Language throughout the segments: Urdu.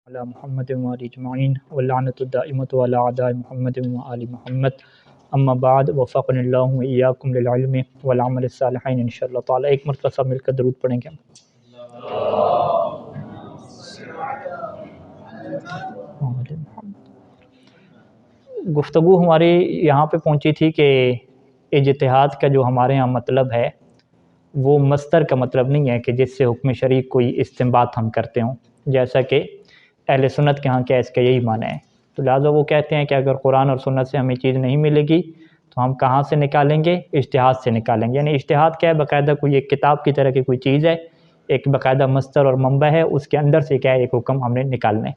علی محمد و آل اجمعین واللعنۃ الدائمۃ علی اعداء محمد و آل محمد اما بعد وفقنا اللہ و ایاکم للعلم والعمل الصالحین انشاءاللہ تعالی۔ ایک مرتبہ سب مل کر درود پڑھیں گے۔ گفتگو ہماری یہاں پہ پہنچی تھی کہ اجتہاد کا جو ہمارے ہاں مطلب ہے وہ مصدر کا مطلب نہیں ہے کہ جس سے حکم شرعی کوئی استنباط ہم کرتے ہوں، جیسا کہ اہل سنت کے ہاں کیا اس کا یہی معنی ہے۔ تو لہٰذا وہ کہتے ہیں کہ اگر قرآن اور سنت سے ہمیں چیز نہیں ملے گی تو ہم کہاں سے نکالیں گے؟ اجتہاد سے نکالیں گے۔ یعنی اجتہاد کیا ہے؟ باقاعدہ کوئی ایک کتاب کی طرح کی کوئی چیز ہے، ایک باقاعدہ مصدر اور منبع ہے، اس کے اندر سے کیا ہے ایک حکم ہم نے نکالنا ہے۔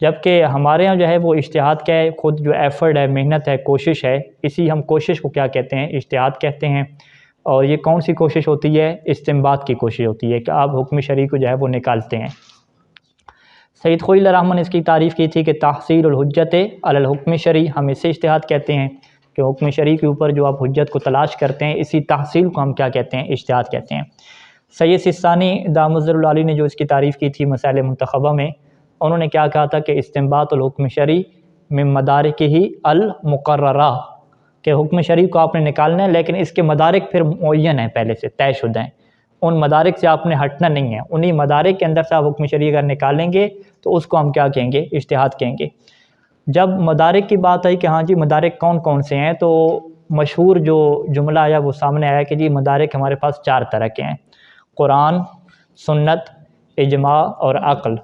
جبکہ ہمارے ہاں جو ہے وہ اجتہاد کیا ہے؟ خود جو ایفرٹ ہے، محنت ہے، کوشش ہے، اسی ہم کوشش کو کیا کہتے ہیں؟ اجتہاد کہتے ہیں۔ اور یہ کون سی کوشش ہوتی ہے؟ استنباط کی کوشش ہوتی ہے کہ آپ حکم شرعی کو جو ہے وہ نکالتے ہیں۔ سید خلیل الرحمن نے اس کی تعریف کی تھی کہ تحصیل الحجت علی الحکم شرعی، ہم اسے اجتہاد کہتے ہیں کہ حکم شرعی کے اوپر جو آپ حجت کو تلاش کرتے ہیں، اسی تحصیل کو ہم کیا کہتے ہیں؟ اجتہاد کہتے ہیں۔ سید سستانی دامت ظل العالی نے جو اس کی تعریف کی تھی مسائل منتخبہ میں، انہوں نے کیا کہا تھا کہ استنباط الحکم شرعی من مدارکہ المقررہ، کہ حکم شرعی کو آپ نے نکالنا ہے لیکن اس کے مدارک پھر معین ہیں، پہلے سے طے شدہ ہیں، ان مدارک سے آپ نے ہٹنا نہیں ہے، انہی مدارک کے اندر سے آپ حکم شرعی اگر نکالیں گے تو اس کو ہم کیا کہیں گے؟ اجتہاد کہیں گے۔ جب مدارک کی بات آئی کہ ہاں جی مدارک کون کون سے ہیں، تو مشہور جو جملہ آیا وہ سامنے آیا کہ جی مدارک ہمارے پاس 4 طرح کے ہیں: قرآن، سنت، اجماع اور عقل۔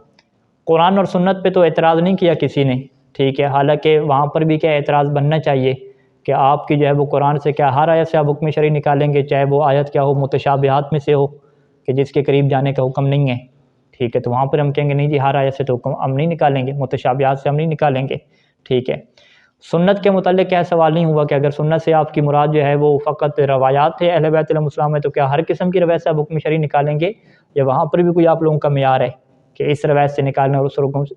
قرآن اور سنت پہ تو اعتراض نہیں کیا کسی نے، ٹھیک ہے، حالانکہ وہاں پر بھی کیا اعتراض بننا چاہیے کہ آپ کی جو ہے وہ قرآن سے کیا ہر آیت سے آپ حکم شرعی نکالیں گے، چاہے وہ آیت کیا ہو متشابہات میں سے ہو کہ جس کے قریب جانے کا حکم نہیں ہے، ٹھیک ہے، تو وہاں پر ہم کہیں گے نہیں جی ہر آیت سے تو حکم ہم نہیں نکالیں گے، متشابہات سے ہم نہیں نکالیں گے، ٹھیک ہے۔ سنت کے متعلق کیا سوال نہیں ہوا کہ اگر سنت سے آپ کی مراد جو ہے وہ فقط روایات ہے اہل بیت علیہم السلام ہے، تو کیا ہر قسم کی روایت سے آپ حکم شرعی نکالیں گے، یا وہاں پر بھی کوئی آپ لوگوں کا معیار ہے کہ اس روایت سے نکالنا اور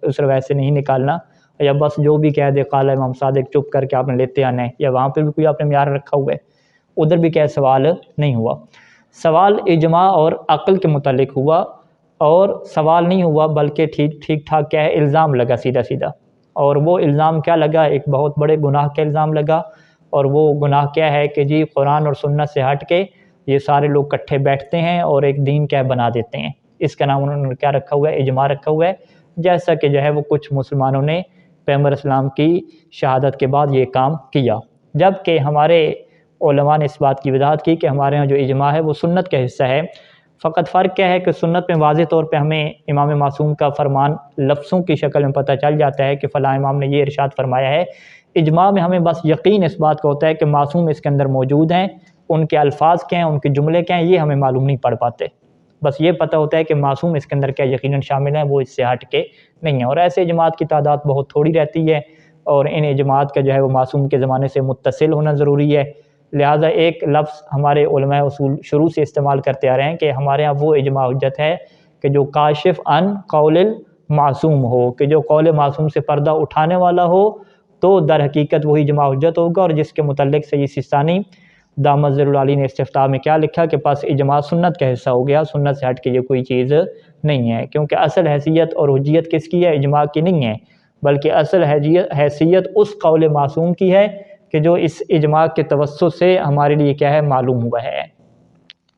اس روایت سے نہیں نکالنا، یا بس جو بھی کہہ دے قال امام صادق چپ کر کے آپ نے لیتے آنا ہے، یا وہاں پہ بھی کوئی آپ نے معیار رکھا ہوا ہے؟ ادھر بھی کیا سوال نہیں ہوا۔ سوال اجماع اور عقل کے متعلق ہوا، اور سوال نہیں ہوا بلکہ ٹھیک ٹھاک کیا ہے الزام لگا سیدھا سیدھا، اور وہ الزام کیا لگا؟ ایک بہت بڑے گناہ کا الزام لگا، اور وہ گناہ کیا ہے کہ جی قرآن اور سنت سے ہٹ کے یہ سارے لوگ کٹھے بیٹھتے ہیں اور ایک دین کیا بنا دیتے ہیں۔ اس کا نام انہوں نے کیا رکھا ہوا ہے؟ اجماع رکھا ہوا ہے، جیسا کہ جو ہے وہ کچھ مسلمانوں نے پیغمبر اسلام کی شہادت کے بعد یہ کام کیا، جبکہ ہمارے علماء نے اس بات کی وضاحت کی کہ ہمارے ہاں جو اجماع ہے وہ سنت کا حصہ ہے۔ فقط فرق کیا ہے کہ سنت میں واضح طور پہ ہمیں امام معصوم کا فرمان لفظوں کی شکل میں پتہ چل جاتا ہے کہ فلاں امام نے یہ ارشاد فرمایا ہے۔ اجماع میں ہمیں بس یقین اس بات کا ہوتا ہے کہ معصوم اس کے اندر موجود ہیں، ان کے الفاظ کیا ہیں، ان کے جملے کیا ہیں، یہ ہمیں معلوم نہیں پڑ پاتے، بس یہ پتہ ہوتا ہے کہ معصوم اس کے اندر کیا یقیناً شامل ہیں، وہ اس سے ہٹ کے نہیں ہیں۔ اور ایسے اجماعات کی تعداد بہت تھوڑی رہتی ہے، اور ان اجماعات کا جو ہے وہ معصوم کے زمانے سے متصل ہونا ضروری ہے۔ لہٰذا ایک لفظ ہمارے علماء اصول شروع سے استعمال کرتے آ رہے ہیں کہ ہمارے ہاں وہ اجماع حجت ہے کہ جو کاشف عن قول المعصوم ہو، کہ جو قول معصوم سے پردہ اٹھانے والا ہو، تو در حقیقت وہی اجماع حجت ہوگا، اور جس کے متعلق سید سستانی دامت ظل العالی نے استفتاء میں کیا لکھا کہ پس اجماع سنت کا حصہ ہو گیا، سنت سے ہٹ کے یہ کوئی چیز نہیں ہے، کیونکہ اصل حیثیت اور حجیت کس کی ہے؟ اجماع کی نہیں ہے، بلکہ اصل حیثیت اس قول معصوم کی ہے کہ جو اس اجماع کے توسط سے ہمارے لیے کیا ہے؟ معلوم ہوا ہے۔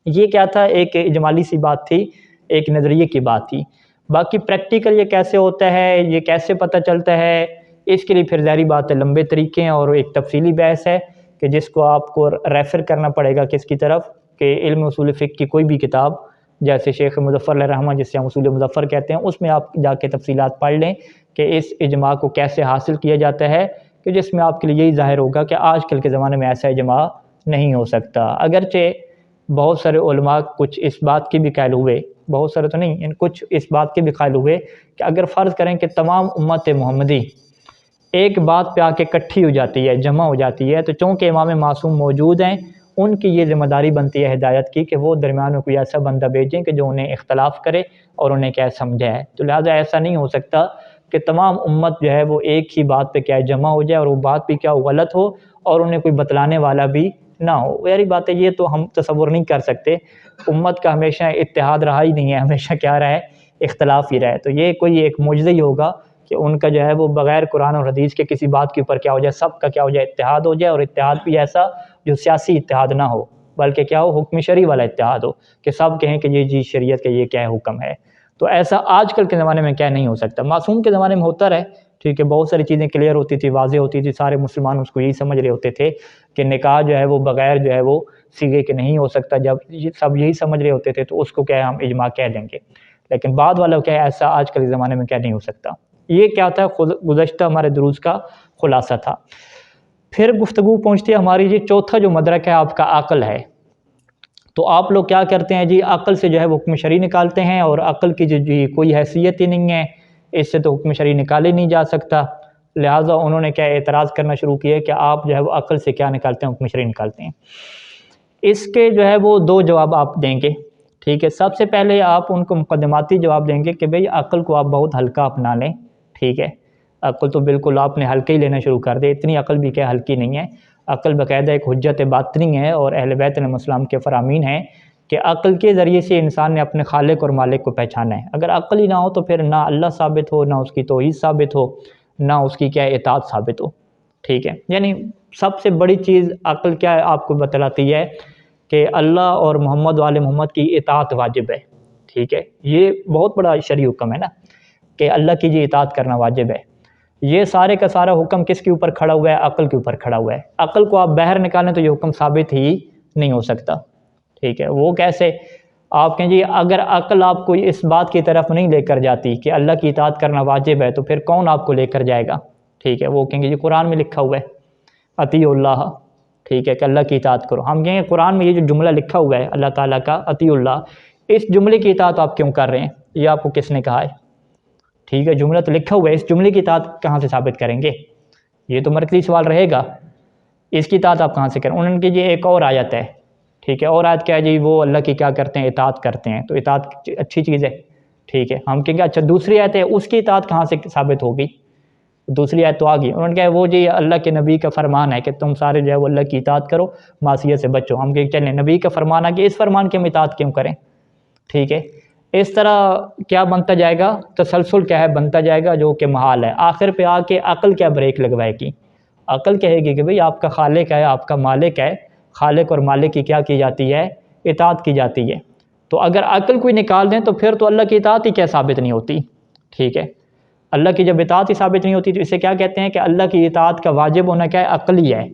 یہ کیا تھا؟ ایک اجمالی سی بات تھی، ایک نظریے کی بات تھی۔ باقی پریکٹیکل یہ کیسے ہوتا ہے، یہ کیسے پتہ چلتا ہے، اس کے لیے پھر ظاہری بات ہے لمبے طریقے ہیں، اور ایک تفصیلی بحث ہے کہ جس کو آپ کو ریفر کرنا پڑے گا کس کی طرف، کہ علم اصول فقہ کی کوئی بھی کتاب، جیسے شیخ مظفر علیہ رحمہ جس سے ہم اصول مظفر کہتے ہیں، اس میں آپ جا کے تفصیلات پڑھ لیں کہ اس اجماع کو کیسے حاصل کیا جاتا ہے، کہ جس میں آپ کے لیے یہی ظاہر ہوگا کہ آج کل کے زمانے میں ایسا اجماع نہیں ہو سکتا۔ اگرچہ بہت سارے علماء کچھ اس بات کی بھی قائل ہوئے، بہت سارے تو نہیں، کچھ اس بات کے بھی قائل ہوئے کہ اگر فرض کریں کہ تمام امت محمدی ایک بات پہ آ کے اکٹھی ہو جاتی ہے، جمع ہو جاتی ہے، تو چونکہ امام معصوم موجود ہیں، ان کی یہ ذمہ داری بنتی ہے ہدایت کی کہ وہ درمیان میں کوئی ایسا بندہ بھیجیں کہ جو انہیں اختلاف کرے اور انہیں کیا سمجھائے۔ تو لہٰذا ایسا نہیں ہو سکتا کہ تمام امت جو ہے وہ ایک ہی بات پہ کیا جمع ہو جائے اور وہ بات بھی کیا غلط ہو اور انہیں کوئی بتلانے والا بھی نہ ہو۔ یاری بات ہے، یہ تو ہم تصور نہیں کر سکتے۔ امت کا ہمیشہ اتحاد رہا ہی نہیں ہے، ہمیشہ کیا رہا ہے؟ اختلاف ہی رہے. تو یہ کوئی ایک معجزہ ہی ہوگا کہ ان کا جو ہے وہ بغیر قرآن اور حدیث کے کسی بات کے اوپر کیا ہو جائے، سب کا کیا ہو جائے، اتحاد ہو جائے. اور اتحاد بھی ایسا جو سیاسی اتحاد نہ ہو بلکہ کیا ہو، حکم شرعی والا اتحاد ہو کہ سب کہیں کہ یہ جی شریعت کا یہ کیا حکم ہے. تو ایسا آج کل کے زمانے میں کیا نہیں ہو سکتا. معصوم کے زمانے میں ہوتا رہے، ٹھیک ہے، بہت ساری چیزیں کلیئر ہوتی تھی، واضح ہوتی تھی، سارے مسلمان اس کو یہی سمجھ رہے ہوتے تھے کہ نکاح جو ہے وہ بغیر جو ہے وہ سیگے کے نہیں ہو سکتا. جب سب یہی سمجھ رہے ہوتے تھے تو اس کو کیا ہے ہم اجماع کہہ دیں گے. لیکن بعد والا کیا ہے، ایسا آج کل کے زمانے میں کیا نہیں ہو سکتا. یہ کیا تھا، گزشتہ ہمارے دروس کا خلاصہ تھا. پھر گفتگو پہنچتی ہے ہماری جی چوتھا جو مدرک ہے آپ کا عقل ہے. تو آپ لوگ کیا کرتے ہیں جی، عقل سے جو ہے وہ حکم شرعی نکالتے ہیں، اور عقل کی جو کوئی حیثیت ہی نہیں ہے، اس سے تو حکم شرعی نکالے نہیں جا سکتا. لہٰذا انہوں نے کیا اعتراض کرنا شروع کیا کہ آپ جو ہے وہ عقل سے کیا نکالتے ہیں، حکم شرعی نکالتے ہیں. اس کے جو ہے وہ دو جواب آپ دیں گے، ٹھیک ہے. سب سے پہلے آپ ان کو مقدماتی جواب دیں گے کہ بھئی عقل کو آپ بہت ہلکا اپنا لیں، ٹھیک ہے. عقل تو بالکل آپ نے ہلکے ہی لینا شروع کر دے. اتنی عقل بھی کیا ہلکی نہیں ہے. عقل باقاعدہ ایک حجت باطنی ہے، اور اہل بیت علیہ السلام کے فرامین ہیں کہ عقل کے ذریعے سے انسان نے اپنے خالق اور مالک کو پہچانا ہے. اگر عقل ہی نہ ہو تو پھر نہ اللہ ثابت ہو، نہ اس کی توحید ثابت ہو، نہ اس کی کیا اطاعت ثابت ہو، ٹھیک ہے. یعنی سب سے بڑی چیز عقل کیا ہے آپ کو بتلاتی ہے کہ اللہ اور محمد وآل محمد کی اطاعت واجب ہے، ٹھیک ہے. یہ بہت بڑا شرعی حکم ہے نا کہ اللہ کی جی اطاعت کرنا واجب ہے. یہ سارے کا سارا حکم کس کے اوپر کھڑا ہوا ہے؟ عقل کے اوپر کھڑا ہوا ہے. عقل کو آپ باہر نکالیں تو یہ حکم ثابت ہی نہیں ہو سکتا، ٹھیک ہے. وہ کیسے؟ آپ کہیں جی اگر عقل آپ کو اس بات کی طرف نہیں لے کر جاتی کہ اللہ کی اطاعت کرنا واجب ہے تو پھر کون آپ کو لے کر جائے گا، ٹھیک ہے. وہ کہیں گے جی قرآن میں لکھا ہوا ہے اطیع اللہ، ٹھیک ہے، کہ اللہ کی اطاعت کرو. ہم کہیں گے قرآن میں یہ جو جملہ لکھا ہوا ہے اللہ تعالیٰ کا اطیع اللہ، اس جملے کی اطاعت آپ کیوں کر رہے ہیں؟ یہ آپ کو کس نے کہا ہے؟ ٹھیک ہے، جملہ تو لکھا ہوا ہے، اس جملے کی اطاعت کہاں سے ثابت کریں گے؟ یہ تو مرکزی سوال رہے گا. اس کی اطاعت آپ کہاں سے کریں؟ انہوں نے کہ یہ ایک اور آیت ہے، ٹھیک ہے. اور آیت کیا ہے جی؟ وہ اللہ کی کیا کرتے ہیں؟ اطاعت کرتے ہیں. تو اطاعت اچھی چیز ہے، ٹھیک ہے. ہم کہیں گے اچھا دوسری آیت ہے، اس کی اطاعت کہاں سے ثابت ہوگی؟ دوسری آیت تو آ گئی. انہوں نے کہا وہ جی اللہ کے نبی کا فرمان ہے کہ تم سارے جو ہے وہ اللہ کی اطاعت کرو، معصیت سے بچو. ہم کہیں چلیں نبی کا فرمان ہے کہ اس فرمان کی ہم اطاعت کیوں کریں، ٹھیک ہے. اس طرح کیا بنتا جائے گا؟ تسلسل کیا ہے بنتا جائے گا جو کہ محال ہے. آخر پہ آ کے عقل کیا بریک لگوائے گی؟ عقل کہے گی کہ بھئی آپ کا خالق ہے، آپ کا مالک ہے، خالق اور مالک کی کیا کی جاتی ہے؟ اطاعت کی جاتی ہے. تو اگر عقل کوئی نکال دیں تو پھر تو اللہ کی اطاعت ہی کیا ثابت نہیں ہوتی، ٹھیک ہے. اللہ کی جب اطاعت ہی ثابت نہیں ہوتی تو اسے کیا کہتے ہیں کہ اللہ کی اطاعت کا واجب ہونا کیا ہے؟ عقل ہی ہے.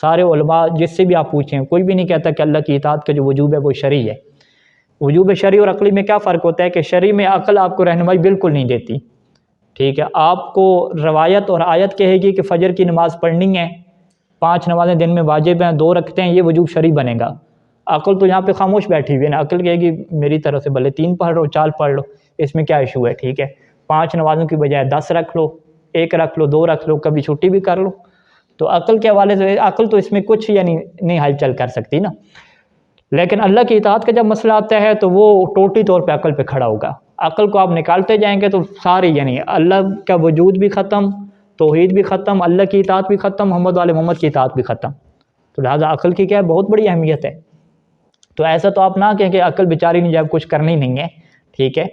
سارے علماء جس سے بھی آپ پوچھیں کوئی بھی نہیں کہتا کہ اللہ کی اطاعت کا جو وجوب ہے وہ شرعی ہے. وجوب شرعی اور عقلی میں کیا فرق ہوتا ہے کہ شرعی میں عقل آپ کو رہنمائی بالکل نہیں دیتی، ٹھیک ہے. آپ کو روایت اور آیت کہے گی کہ فجر کی نماز پڑھنی ہے، 5 نمازیں دن میں واجب ہیں، 2 رکھتے ہیں، یہ وجوب شرعی بنے گا. عقل تو یہاں پہ خاموش بیٹھی ہوئی ہے نا. عقل کہے گی میری طرف سے بھلے 3 پڑھ لو، 4 پڑھ لو، اس میں کیا ایشو ہے، ٹھیک ہے. 5 نمازوں کی بجائے 10 رکھ لو، 1 رکھ لو، 2 رکھ لو، کبھی چھٹی بھی کر لو. تو عقل کے حوالے سے عقل تو اس میں کچھ یعنی نہیں ہلچل کر سکتی نا. لیکن اللہ کی اطاعت کا جب مسئلہ آتا ہے تو وہ ٹوٹلی طور پہ عقل پہ کھڑا ہوگا. عقل کو آپ نکالتے جائیں گے تو ساری یعنی اللہ کا وجود بھی ختم، توحید بھی ختم، اللہ کی اطاعت بھی ختم، محمد وآل محمد کی اطاعت بھی ختم. تو لہٰذا عقل کی کیا ہے؟ بہت بڑی اہمیت ہے. تو ایسا تو آپ نہ کہیں کہ عقل بیچاری نہیں جب کچھ کرنی نہیں ہے، ٹھیک ہے.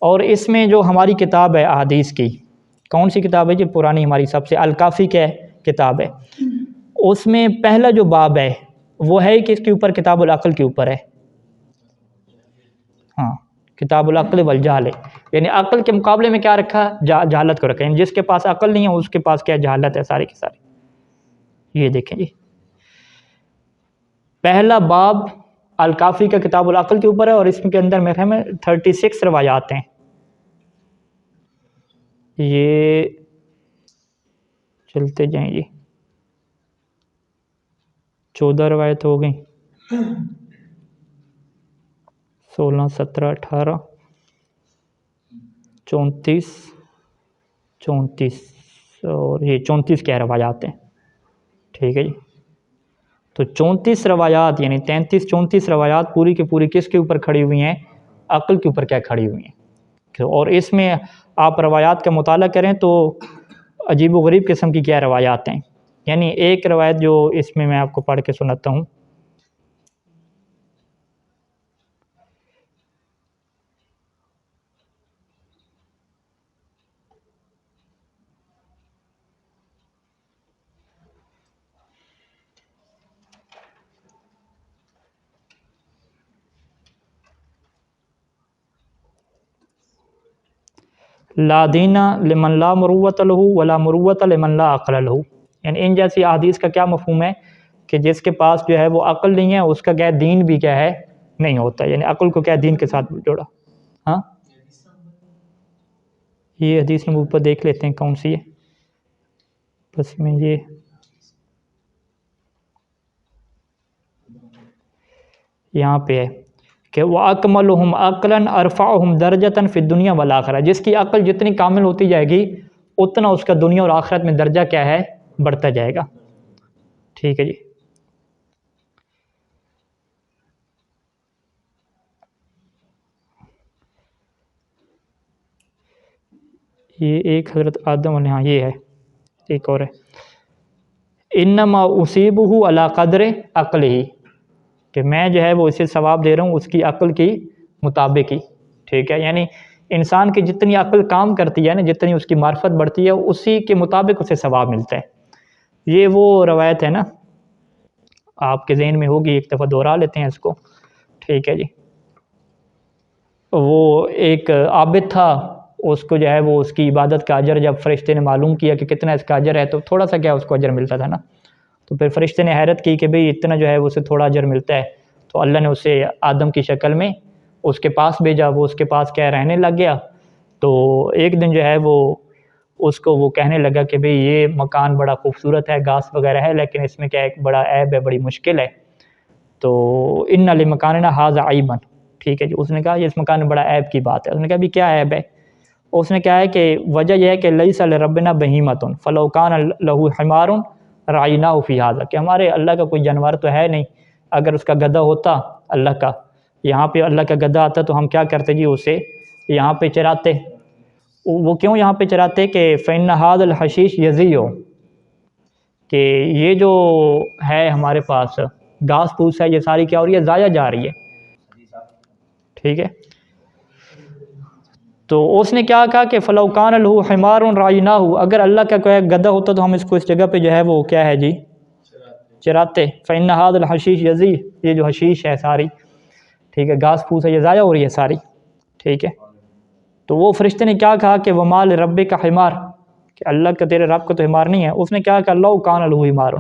اور اس میں جو ہماری کتاب ہے احادیث کی، کون سی کتاب ہے جی؟ پرانی ہماری سب سے الکافی کیا کتاب ہے. اس میں پہلا جو باب ہے وہ ہے کس کے اوپر؟ کتاب العقل کے اوپر ہے. ہاں، کتاب العقل والجہل، یعنی عقل کے مقابلے میں کیا رکھا؟ جہالت کو رکھا. یعنی جس کے پاس عقل نہیں ہے اس کے پاس کیا جہالت ہے ساری کی ساری. یہ دیکھیں جی پہلا باب الکافی کا کتاب العقل کے اوپر ہے، اور اس کے اندر میرے خیال میں 36 روایات ہیں. یہ چلتے جائیں جی، 14 روایت ہو گئیں، 16 17 18 34 اور یہ 34 کیا روایات ہیں، ٹھیک ہے جی. تو 34 روایات یعنی 33 34 روایات پوری کی پوری کس کے اوپر کھڑی ہوئی ہیں؟ عقل کے اوپر کیا کھڑی ہوئی ہیں. اور اس میں آپ روایات کا مطالعہ کریں تو عجیب و غریب قسم کی کیا روایات ہیں. یعنی ایک روایت جو اس میں آپ کو پڑھ کے سناتا ہوں. لا دین لمن لا مروت لہ ولا مروت لمن لا عقل لہ، یعنی ان جیسی احادیث کا کیا مفہوم ہے کہ جس کے پاس جو ہے وہ عقل نہیں ہے اس کا کیا دین بھی کیا ہے نہیں ہوتا، یعنی عقل کو کیا دین کے ساتھ جوڑا۔ ہاں یہ حدیث نمبر اوپر دیکھ لیتے ہیں کون سی ہے، بس میں یہ یہاں پہ ہے کہ وَأَكْمَلُهُمْ عَقْلًا أَرْفَعُهُمْ دَرَجَةً فِي الدُّنْيَا وَالْآخِرَةِ، جس کی عقل جتنی کامل ہوتی جائے گی اتنا اس کا دنیا اور آخرت میں درجہ کیا ہے بڑھتا جائے گا۔ ٹھیک ہے جی، یہ ایک حضرت آدم علیہ، ہاں یہ ہے ایک اور ہے، إِنَّمَا أُصِيبُهُ عَلَى قَدْرِ عَقْلِهِ، کہ میں جو ہے وہ اسے ثواب دے رہا ہوں اس کی عقل کی مطابق ہی۔ ٹھیک ہے، یعنی انسان کی جتنی عقل کام کرتی ہے نا، جتنی اس کی معرفت بڑھتی ہے اسی کے مطابق اسے ثواب ملتا ہے۔ یہ وہ روایت ہے نا، آپ کے ذہن میں ہوگی، ایک دفعہ دہرا لیتے ہیں اس کو۔ ٹھیک ہے جی، وہ ایک عابد تھا، اس کو جو ہے وہ اس کی عبادت کا اجر جب فرشتے نے معلوم کیا کہ کتنا اس کا اجر ہے تو تھوڑا سا کیا اس کو اجر ملتا تھا نا، تو پھر فرشتے نے حیرت کی کہ بھئی اتنا جو ہے اسے تھوڑا اجر ملتا ہے، تو اللہ نے اسے آدم کی شکل میں اس کے پاس بھیجا، وہ اس کے پاس کیا رہنے لگ گیا۔ تو ایک دن جو ہے وہ اس کو وہ کہنے لگا کہ بھئی یہ مکان بڑا خوبصورت ہے، گھاس وغیرہ ہے، لیکن اس میں کیا ایک بڑا عیب ہے، بڑی مشکل ہے۔ تو ان لمکاننا ھذا عیبا، ٹھیک ہے جی، اس نے کہا یہ اس مکان میں بڑا عیب کی بات ہے۔ اس نے کہا بھی کیا عیب ہے؟ اس نے کہا ہے کہ وجہ یہ ہے کہ لیس لربنا بہیمۃ فلو کان لہ حمار رعیناہ فی ھذا، کہ ہمارے اللہ کا کوئی جانور تو ہے نہیں، اگر اس کا گدھا ہوتا اللہ کا، یہاں پہ اللہ کا گدھا آتا تو ہم کیا کرتے جی اسے یہاں پہ چراتے۔ وہ کیوں یہاں پہ چراتے کہ فإن ھذا الحشیش یزیع، کہ یہ جو ہے ہمارے پاس گھاس پھوس ہے یہ ساری کیا ہو رہی ہے ضائع جا رہی ہے۔ ٹھیک ہے، تو اس نے کیا کہا کہ فلو کان لہ حمار رعیناہ، اگر اللہ کا کوئی گدھا ہوتا تو ہم اس کو اس جگہ پہ جو ہے وہ کیا ہے جی چراتے۔ فإن ھذا الحشیش یزیع، یہ جو حشیش ہے ساری، ٹھیک ہے، گھاس پھوس ہے یہ ضائع ہو رہی ہے ساری۔ ٹھیک ہے، تو وہ فرشتے نے کیا کہا کہ وما لربک حمار، کہ اللہ کا تیرے رب کا تو حمار نہیں ہے۔ اس نے کیا کہا لو کان لہ حمار،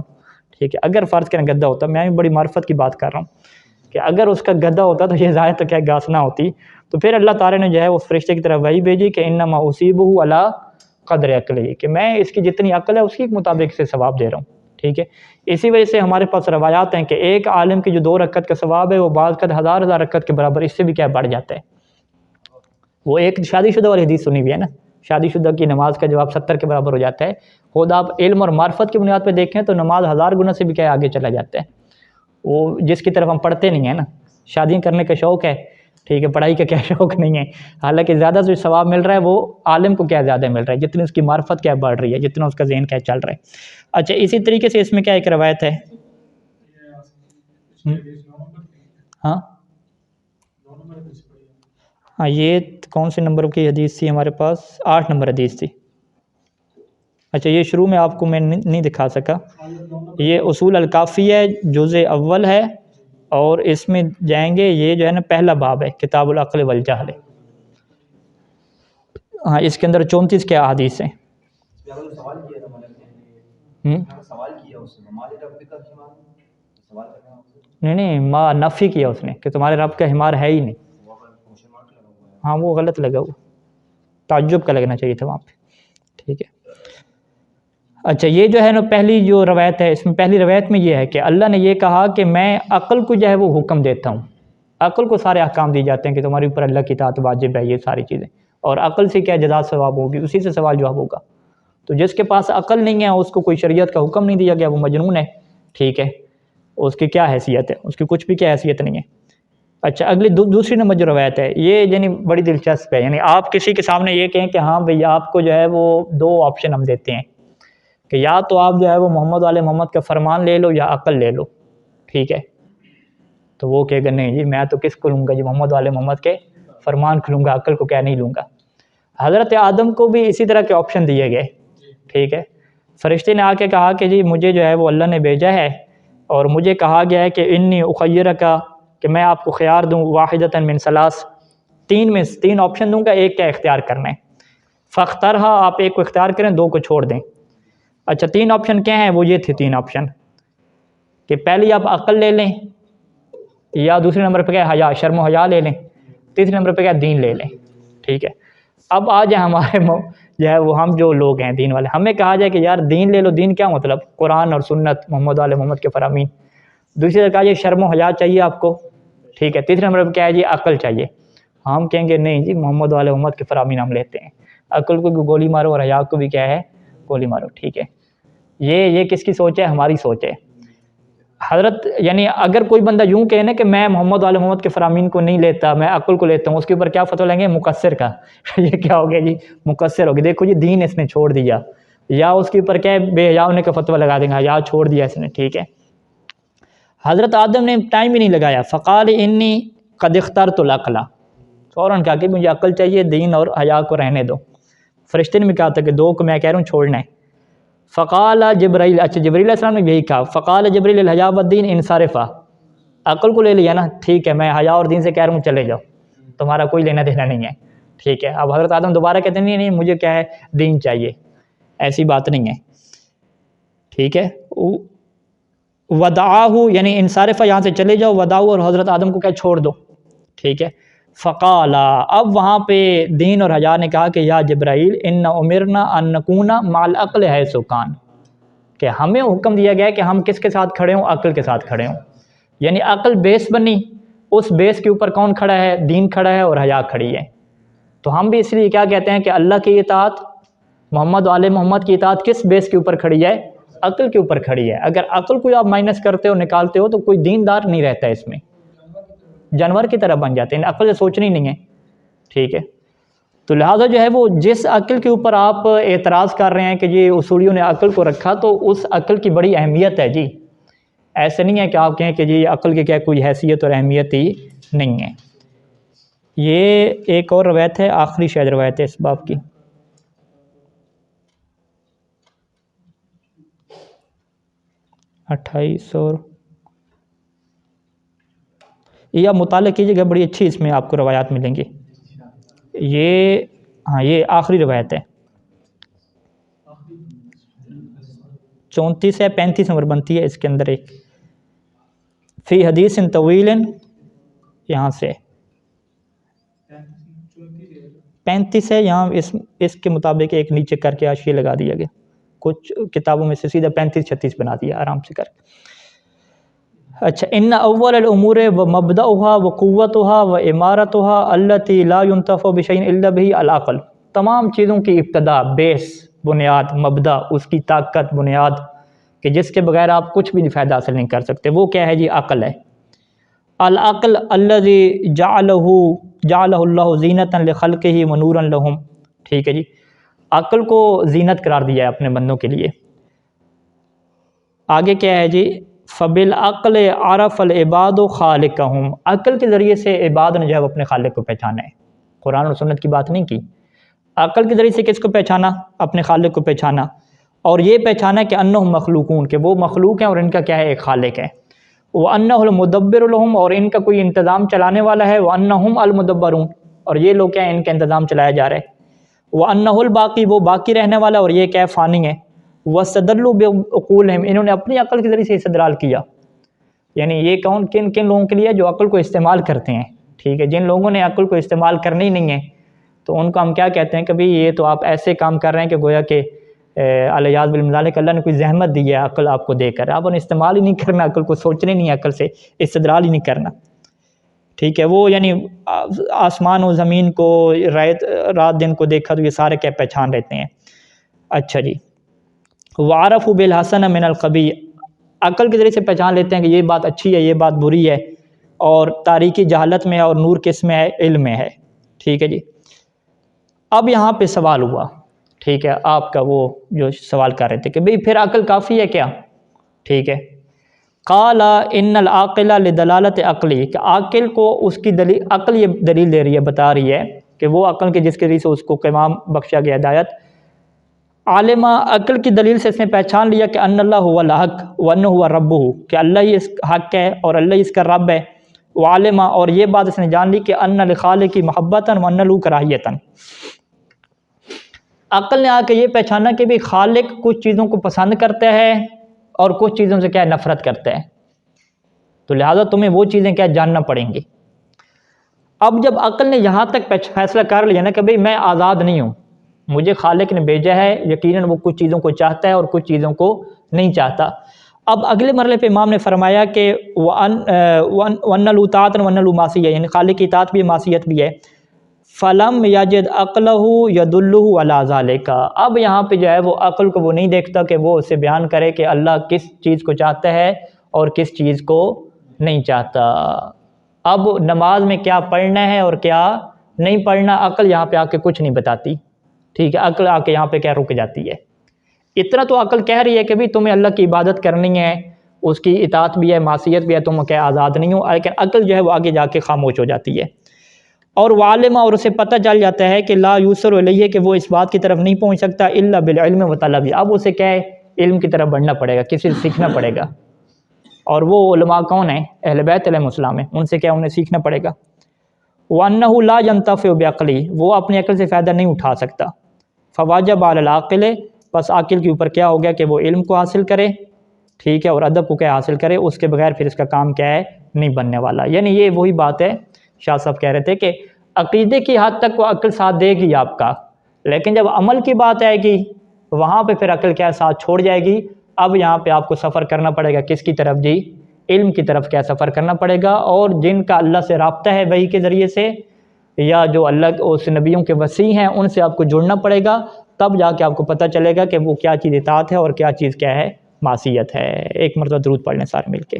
ٹھیک ہے، اگر فرض کریں گدھا ہوتا، میں بھی بڑی معرفت کی بات کر رہا ہوں کہ اگر اس کا گدھا ہوتا تو یہ ظاہر تو کیا گھاس نہ ہوتی، تو پھر اللہ تعالیٰ نے جو ہے اس فرشتے کی طرف وحی بھیجی کہ انما اصیبہ علی قدر عقلہ، کہ میں اس کی جتنی عقل ہے اس کے مطابق اسے ثواب دے رہا ہوں۔ ٹھیک ہے، اسی وجہ سے ہمارے پاس روایات ہیں کہ ایک عالم کی جو 2 رکعت کا ثواب ہے وہ بعض کا 1000 رکعت کے برابر، اس سے بھی کیا بڑھ جاتا ہے۔ وہ ایک شادی شدہ والی حدیث سنی ہوئی ہے نا، شادی شدہ کی نماز کا جواب 70 کے برابر ہو جاتا ہے۔ خود آپ علم اور معرفت کی بنیاد پہ دیکھیں تو نماز 1000 گنا سے بھی کیا آگے چلا جاتا ہے، وہ جس کی طرف ہم پڑھتے نہیں ہیں نا۔ شادی کرنے کا شوق ہے، ٹھیک ہے، پڑھائی کا کیا شوق نہیں ہے، حالانکہ زیادہ جو ثواب مل رہا ہے وہ عالم کو کیا زیادہ مل رہا ہے، جتنی اس کی معرفت کیا بڑھ رہی ہے، جتنا اس کا ذہن کیا چل رہا ہے۔ اچھا، اسی طریقے سے اس میں کیا ایک روایت ہے، ہاں ہاں یہ کون سے نمبر کی حدیث تھی ہمارے پاس؟ 8 نمبر حدیث تھی۔ اچھا، یہ شروع میں آپ کو میں نہیں دکھا سکا، یہ اصول الکافی ہے، جزء اول ہے، اور اس میں جائیں گے، یہ جو ہے نا پہلا باب ہے کتاب العقل والجہل، ہاں اس کے اندر 34 کیا احادیث ہیں۔ نہیں ما نفی کیا اس نے کہ تمہارے رب کا حمار ہے ہی نہیں، ہاں وہ غلط لگا، وہ تعجب کا لگنا چاہیے تھا وہاں پہ۔ ٹھیک ہے، اچھا یہ جو ہے نا پہلی جو روایت ہے، اس میں پہلی روایت میں یہ ہے کہ اللہ نے یہ کہا کہ میں عقل کو جو ہے وہ حکم دیتا ہوں، عقل کو سارے احکام دی جاتے ہیں کہ تمہارے اوپر اللہ کی اطاعت واجب ہے، یہ ساری چیزیں، اور عقل سے کیا جزا ثواب ہوگی، اسی سے سوال جواب ہوگا۔ تو جس کے پاس عقل نہیں ہے اس کو کوئی شریعت کا حکم نہیں دیا گیا، وہ مجنون ہے، ٹھیک ہے، اس کی کیا حیثیت ہے، اس کی کچھ بھی کیا حیثیت نہیں ہے۔ اچھا، اگلی دوسری نمبر جو روایت ہے یہ یعنی بڑی دلچسپ ہے، یعنی آپ کسی کے سامنے یہ کہیں کہ ہاں بھئی آپ کو جو ہے وہ 2 آپشن ہم دیتے ہیں کہ یا تو آپ جو ہے وہ محمد والے محمد کا فرمان لے لو یا عقل لے لو، ٹھیک ہے، تو وہ کہے گا نہیں جی میں تو کس کو لوں گا جی، محمد والے محمد کے فرمان کو لوں گا، عقل کو کیا نہیں لوں گا۔ حضرت آدم کو بھی اسی طرح کے آپشن دیے گئے، ٹھیک ہے، فرشتے نے آ کے کہا کہ جی مجھے جو ہے وہ اللہ نے بھیجا ہے اور مجھے کہا گیا ہے کہ انی اخیرک، کہ میں آپ کو خیار دوں، واحدۃ من ثلاث، 3 میں 3 آپشن دوں گا، ایک کیا اختیار کرنا ہے۔ فخترہا، آپ ایک کو اختیار کریں، دو کو چھوڑ دیں۔ اچھا 3 آپشن کیا ہیں؟ وہ یہ تھے 3 آپشن کہ پہلی آپ عقل لے لیں، یا دوسرے نمبر پہ کیا حیا، شرم و حیا لے لیں، تیسرے نمبر پہ کیا دین لے لیں۔ ٹھیک ہے، اب آ جائیں ہمارے جو ہے وہ ہم جو لوگ ہیں دین والے، ہمیں کہا جائے کہ یار دین لے لو، دین کیا مطلب؟ قرآن اور سنت، محمد علیہ محمد کے فرامین۔ دوسری طرف کہا یہ شرم و حیا چاہیے آپ کو، ٹھیک ہے۔ تیسرے نمبر پہ کیا ہے جی؟ عقل چاہیے۔ ہم کہیں گے نہیں جی، محمد علیہ محمد کے فرامین ہم لیتے ہیں، عقل کو بھی گولی مارو اور حیا کو بھی کیا ہے گولی مارو۔ ٹھیک ہے، یہ کس کی سوچ ہے؟ ہماری سوچ ہے حضرت۔ یعنی اگر کوئی بندہ یوں کہے نا کہ میں محمد علیہ محمد کے فرامین کو نہیں لیتا، میں عقل کو لیتا ہوں، اس کے اوپر کیا فتویٰ لیں گے؟ مقصر کا یہ کیا ہو گیا جی؟ مقصر ہو گیا، دیکھو جی دین اس نے چھوڑ دیا، یا اس کے اوپر کیا ہے بے حیا ہونے کا فتویٰ لگا دیں گے، یا چھوڑ دیا اس نے۔ ٹھیک ہے، حضرت آدم نے ٹائم ہی نہیں لگایا، فقال انی قد اخترت العقل، فوراً کہا کہ مجھے عقل چاہیے، دین اور حیا کو رہنے دو۔ فرشتے نے بھی کہا تھا کہ 2 کو میں کہہ رہا ہوں چھوڑنا ہے۔ فقال جبرائیل، اچھا جبرائیل علیہ السلام نے یہی کہا، فقال جبرائیل الحیا والدین انصرفا، عقل کو لے لیا نا، ٹھیک ہے، میں حیا اور دین سے کہہ رہا ہوں چلے جاؤ، تمہارا کوئی لینا دینا نہیں ہے۔ ٹھیک ہے، اب حضرت آدم دوبارہ کہتے ہیں نہیں مجھے کیا ہے دین چاہیے، ایسی بات نہیں ہے۔ ٹھیک ہے، ودعاہ یعنی انصرفا یہاں سے چلے جاؤ، ودعاہ اور حضرت آدم کو کیا چھوڑ دو۔ ٹھیک ہے، فقالا، اب وہاں پہ دین اور حیا نے کہا کہ یا جبرائیل ان امرنا ان نکون مع العقل حیث کان، کہ ہمیں حکم دیا گیا ہے کہ ہم کس کے ساتھ کھڑے ہوں؟ عقل کے ساتھ کھڑے ہوں۔ یعنی عقل بیس بنی، اس بیس کے اوپر کون کھڑا ہے؟ دین کھڑا ہے اور حیا کھڑی ہے۔ تو ہم بھی اس لیے کیا کہتے ہیں کہ اللہ کی اطاعت، محمد علیہ محمد کی اطاعت کس بیس کے اوپر کھڑی ہے؟ عقل کے اوپر کھڑی ہے۔ اگر عقل کو آپ مائنس کرتے ہو، نکالتے ہو، تو کوئی دیندار نہیں رہتا ہے، اس میں جانور کی طرح بن جاتے ہیں، عقل سے سوچنی نہیں ہے۔ ٹھیک ہے، تو لہٰذا جو ہے وہ جس عقل کے اوپر آپ اعتراض کر رہے ہیں کہ یہ اصولیوں نے عقل کو رکھا، تو اس عقل کی بڑی اہمیت ہے جی۔ ایسے نہیں ہے کہ آپ کہیں کہ جی عقل کی کیا کوئی حیثیت اور اہمیت ہی نہیں ہے۔ یہ ایک اور روایت ہے، آخری شاید روایت ہے اس باب کی، اٹھائیس، اور یہ آپ مطالعہ کیجیے گا، بڑی اچھی اس میں آپ کو روایات ملیں گی۔ یہ ہاں یہ آخری روایت ہے، 34 ہے، 35 نمبر بنتی ہے اس کے اندر ایک، فی حدیث طویل، یہاں سے 35 ہے، یہاں اس کے مطابق ایک نیچے کر کے حاشیہ لگا دیا گیا، کچھ کتابوں میں سے سیدھا 35-36 بنا دیا آرام سے کر کے۔ اچھا، ان اول الامور و مبدأها و قوتها و امارتها التي لا ينتفع بشيء الا به العقل، تمام چیزوں کی ابتدا، بیس، بنیاد، مبدا، اس کی طاقت، بنیاد، کہ جس کے بغیر آپ کچھ بھی فائدہ حاصل نہیں کر سکتے، وہ کیا ہے جی؟ عقل ہے۔ العقل الذي جعلہ اللہ زینۃ لخلقہ و نورا لہم، ٹھیک ہے جی، عقل کو زینت قرار دیا ہے اپنے بندوں کے لیے۔ آگے کیا ہے جی؟ فبالعقل عرف العباد خالقہم، عقل کے ذریعے سے عباد نے جو ہے وہ اپنے خالق کو پہچانا ہے۔ قرآن اور سنت کی بات نہیں کی، عقل کے ذریعے سے کس کو پہچانا؟ اپنے خالق کو پہچانا، اور یہ پہچانا کہ انہم مخلوقون، کہ وہ مخلوق ہیں اور ان کا کیا ہے؟ ایک خالق ہے۔ وانہ المدبر لہم، اور ان کا کوئی انتظام چلانے والا ہے، وانہم المدبرون، اور یہ لوگ کیا ہیں؟ ان کا انتظام چلایا جا رہا ہے۔ وانہ الباقی، وہ باقی رہنے والا، اور یہ کیا ہے؟ فانی ہے۔ واستدلوا بعقولہم، انہوں نے اپنی عقل کے ذریعے سے استدلال کیا، یعنی یہ کون کن کن لوگوں کے لیے؟ جو عقل کو استعمال کرتے ہیں۔ ٹھیک ہے، جن لوگوں نے عقل کو استعمال کرنی نہیں ہے، تو ان کو ہم کیا کہتے ہیں کہ بھئی یہ تو آپ ایسے کام کر رہے ہیں کہ گویا کہ الیاذ باللہ کہ اللہ نے کوئی زحمت دی ہے عقل آپ کو دے کر، آپ نے استعمال ہی نہیں کرنا عقل کو، سوچنے نہیں عقل سے، استدلال ہی نہیں کرنا۔ ٹھیک ہے، وہ یعنی آسمان و زمین کو، رات دن کو دیکھا تو یہ سارے کیا پہچان رہتے ہیں۔ اچھا جی، وعرفوا بالحسن من القبیح، عقل کے ذریعے سے پہچان لیتے ہیں کہ یہ بات اچھی ہے، یہ بات بری ہے، اور تاریکی جہالت میں اور نور کس میں ہے؟ علم میں ہے۔ ٹھیک ہے جی، اب یہاں پہ سوال ہوا، ٹھیک ہے، آپ کا وہ جو سوال کر رہے تھے کہ بھئی پھر عقل کافی ہے کیا؟ ٹھیک ہے، قال ان العاقل لدلالت عقلی، کہ عاقل کو اس کی دلیل، عقل یہ دلیل دے رہی ہے، بتا رہی ہے کہ وہ عقل کے جس کے ذریعے سے اس کو قیام بخشا گیا ہدایت، عالمہ، عقل کی دلیل سے اس نے پہچان لیا کہ ان اللہ هو الحق وانہ هو ربہ، کہ اللہ ہی اس حق ہے اور اللہ ہی اس کا رب ہے۔ وعالمہ، اور یہ بات اس نے جان لی کہ ان لخالق محبتا وان له کراہیتا، عقل نے آ کے یہ پہچانا کہ بھی خالق کچھ چیزوں کو پسند کرتا ہے اور کچھ چیزوں سے کیا نفرت کرتا ہے، تو لہٰذا تمہیں وہ چیزیں کیا جاننا پڑیں گی۔ اب جب عقل نے یہاں تک فیصلہ کر لیا نا کہ بھئی میں آزاد نہیں ہوں، مجھے خالق نے بھیجا ہے، یقیناً وہ کچھ چیزوں کو چاہتا ہے اور کچھ چیزوں کو نہیں چاہتا۔ اب اگلے مرحلے پہ امام نے فرمایا کہ وَأَنَّ الْإِطَاعَةَ وَأَنَّ الْمَعْصِيَّةَ یعنی خالق کی اطاعت بھی ہے، معصیت بھی ہے۔ فَلَمْ يَجِدْ عَقْلَهُ يَدُلُّهُ عَلَىٰ ذَلِكَ، اب یہاں پہ جو ہے وہ عقل کو وہ نہیں دیکھتا کہ وہ اسے بیان کرے کہ اللہ کس چیز کو چاہتا ہے اور کس چیز کو نہیں چاہتا۔ اب نماز میں کیا پڑھنا ہے اور کیا نہیں پڑھنا، عقل یہاں پہ آ کے کچھ نہیں بتاتی، ٹھیک ہے، عقل آ کے یہاں پہ کیا رک جاتی ہے۔ اتنا تو عقل کہہ رہی ہے کہ بھی تمہیں اللہ کی عبادت کرنی ہے، اس کی اطاعت بھی ہے، معصیت بھی ہے، تم کیا آزاد نہیں ہو، لیکن عقل جو ہے وہ آگے جا کے خاموش ہو جاتی ہے۔ اور وعلم، اور اسے پتہ چل جاتا ہے کہ لا یوسر الیہ کہ وہ اس بات کی طرف نہیں پہنچ سکتا الا بالعلم و طلب، اب اسے کیا ہے علم کی طرف بڑھنا پڑے گا، کسی سے سیکھنا پڑے گا۔ اور وہ علماء کون ہیں؟ اہل بیت علیہ السلام ہیں، ان سے کیا انہیں سیکھنا پڑے گا۔ وَأَنَّهُ لَا يَنْتَفِعُ بِعَقْلِهِ، وہ اپنی عقل سے فائدہ نہیں اٹھا سکتا۔ فَوَاجَبَ عَلَى الْعَاقِلِ، بس عاقل کے اوپر کیا ہو گیا کہ وہ علم کو حاصل کرے، ٹھیک ہے، اور ادب کو کیا حاصل کرے، اس کے بغیر پھر اس کا کام کیا ہے نہیں بننے والا۔ یعنی یہ وہی بات ہے، شاہ صاحب کہہ رہے تھے کہ عقیدے کی حد تک وہ عقل ساتھ دے گی آپ کا، لیکن جب عمل کی بات آئے گی وہاں پہ پھر عقل کیا ساتھ چھوڑ جائے گی۔ اب یہاں پہ آپ کو سفر کرنا پڑے گا کس کی طرف جی؟ علم کی طرف کیا سفر کرنا پڑے گا، اور جن کا اللہ سے رابطہ ہے وحی کے ذریعے سے، یا جو اللہ اس نبیوں کے وسیع ہیں ان سے آپ کو جڑنا پڑے گا، تب جا کے آپ کو پتہ چلے گا کہ وہ کیا چیز اطاعت ہے اور کیا چیز کیا ہے معصیت ہے۔ ایک مرتبہ درود پڑھ لیں سارے مل کے۔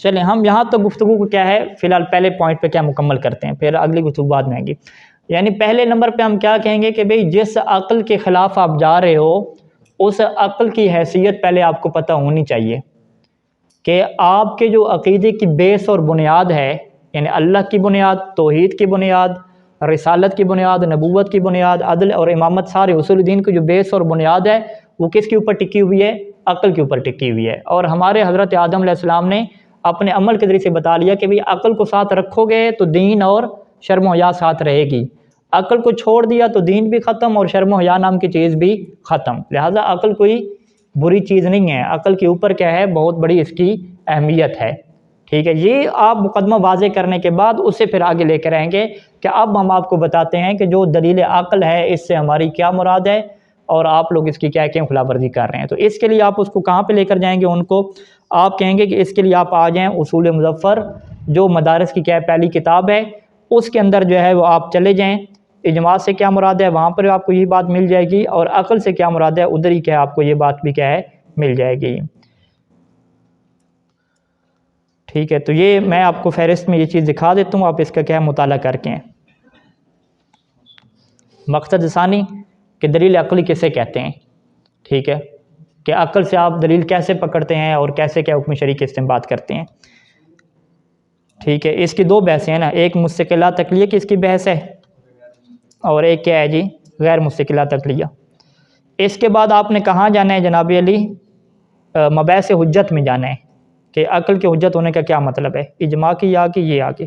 چلیں ہم یہاں تک گفتگو کو کیا ہے فی الحال پہلے پوائنٹ پہ کیا مکمل کرتے ہیں، پھر اگلی گفتگو بعد میں آئے گی۔ یعنی پہلے نمبر پہ ہم کیا کہیں گے کہ بھئی جس عقل کے خلاف آپ جا رہے ہو اس عقل کی حیثیت پہلے آپ کو پتہ ہونی چاہیے کہ آپ کے جو عقیدے کی بیس اور بنیاد ہے، یعنی اللہ کی بنیاد، توحید کی بنیاد، رسالت کی بنیاد، نبوت کی بنیاد، عدل اور امامت، سارے اصول دین کی جو بیس اور بنیاد ہے وہ کس کے اوپر ٹکی ہوئی ہے؟ عقل کے اوپر ٹکی ہوئی ہے۔ اور ہمارے حضرت آدم علیہ السلام نے اپنے عمل کے ذریعے سے بتا لیا کہ بھی عقل کو ساتھ رکھو گے تو دین اور شرم و حیا ساتھ رہے گی، عقل کو چھوڑ دیا تو دین بھی ختم اور شرم و حیا نام کی چیز بھی ختم۔ لہٰذا عقل کوئی بری چیز نہیں ہے، عقل کے اوپر کیا ہے بہت بڑی اس کی اہمیت ہے، ٹھیک ہے۔ یہ آپ مقدمہ واضح کرنے کے بعد اسے پھر آگے لے کر آئیں گے کہ اب ہم آپ کو بتاتے ہیں کہ جو دلیل عقل ہے اس سے ہماری کیا مراد ہے اور آپ لوگ اس کی کیا کیوں خلاف ورزی کر رہے ہیں۔ تو اس کے لیے آپ اس کو کہاں پہ لے کر جائیں گے؟ ان کو آپ کہیں گے کہ اس کے لیے آپ آ جائیں اصول مظفر، جو مدارس کی کیا پہلی کتاب ہے، اس کے اندر جو ہے وہ آپ چلے جائیں، اجماع سے کیا مراد ہے وہاں پر آپ کو یہی بات مل جائے گی، اور عقل سے کیا مراد ہے ادھر ہی کیا آپ کو یہ بات بھی کیا ہے مل جائے گی، ٹھیک ہے۔ تو یہ میں آپ کو فہرست میں یہ چیز دکھا دیتا ہوں، آپ اس کا کیا ہے مطالعہ کر کے ہیں۔ مقصد ثانی کہ دلیل عقلی کسے کہتے ہیں، ٹھیک ہے، کہ عقل سے آپ دلیل کیسے پکڑتے ہیں اور کیسے کیا حکم شرعی کے استنباط کرتے ہیں، ٹھیک ہے۔ اس کی دو بحثیں ہیں نا، ایک مستقلہ تقلیہ کی اس کی بحث ہے اور ایک کیا ہے جی غیر مستقلہ تقلیہ۔ اس کے بعد آپ نے کہاں جانا ہے جناب علی؟ مباحث حجت میں جانا ہے کہ عقل کے حجت ہونے کا کیا مطلب ہے، اجماع کی یا کہ یہ آگے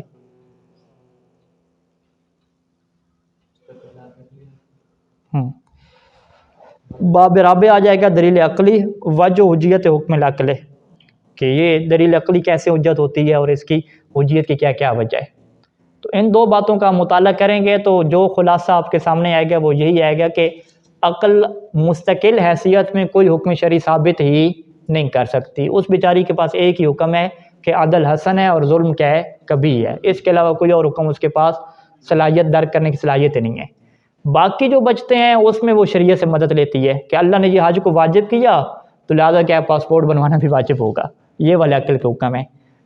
باب رابع آ جائے گا دلیل عقلی وجہ حجیت حکم العقل، کہ یہ دلیل عقلی کیسے حجت ہوتی ہے اور اس کی حجیت کی کیا کیا وجہ ہے۔ تو ان دو باتوں کا مطالعہ کریں گے تو جو خلاصہ آپ کے سامنے آئے گا وہ یہی آئے گا کہ عقل مستقل حیثیت میں کوئی حکم شرعی ثابت ہی نہیں کر سکتی، اس بیچاری کے پاس ایک ہی حکم ہے کہ عدل حسن ہے اور ظلم کیا ہے کبھی ہے، اس کے علاوہ کوئی اور حکم اس کے پاس صلاحیت درک کرنے کی صلاحیت نہیں ہے۔ باقی جو بچتے ہیں اس میں وہ شریعت سے مدد لیتی ہے کہ اللہ نے یہ حج کو واجب کیا تو لہٰذا کیا پاسپورٹ بنوانا بھی واجب ہوگا، یہ والے عقل کے حکم ہے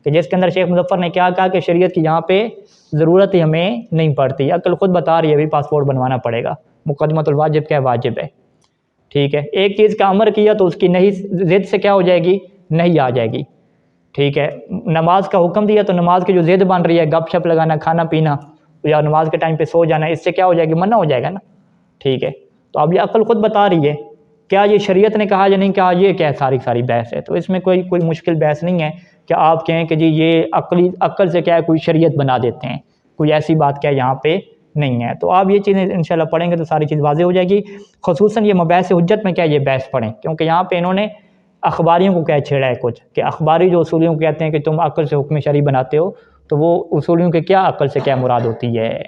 کہ جس کے اندر شیخ مظفر نے کیا کہا کہ شریعت کی یہاں پہ ضرورت ہی ہمیں نہیں پڑتی، عقل خود بتا رہی ہے بھی پاسپورٹ بنوانا پڑے گا، مقدمۃ الواجب کیا واجب ہے، ٹھیک ہے۔ ایک چیز کا امر کیا تو اس کی نہیں ضد سے کیا ہو جائے گی نہیں آ جائے گی، ٹھیک ہے۔ نماز کا حکم دیا تو نماز کی جو ضد بن رہی ہے گپ شپ لگانا، کھانا پینا یا نماز کے ٹائم پہ سو جانا، اس سے کیا ہو جائے گی منع ہو جائے گا نا، ٹھیک ہے۔ تو اب یہ عقل خود بتا رہی ہے کیا یہ شریعت نے کہا یا نہیں کہا، یہ کیا ساری بحث ہے۔ تو اس میں کوئی مشکل بحث نہیں ہے کہ آپ کہیں کہ جی یہ عقل سے کیا ہے کوئی شریعت بنا دیتے ہیں، کوئی ایسی بات کیا یہاں پہ نہیں ہے۔ تو آپ یہ چیزیں انشاءاللہ پڑھیں گے تو ساری چیز واضح ہو جائے گی۔ خصوصاً یہ مباحث حجت میں کیا یہ بحث پڑھیں، کیونکہ یہاں پہ انہوں نے اخباریوں کو کیا چھیڑا ہے کچھ، کہ اخباری جو اصولیوں کو کہتے ہیں کہ تم عقل سے حکم شرعی بناتے ہو، تو وہ اصولیوں کے کیا عقل سے کیا مراد ہوتی ہے۔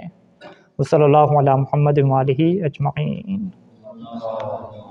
وصلی اللہ علی محمد و آلہ اجمعین۔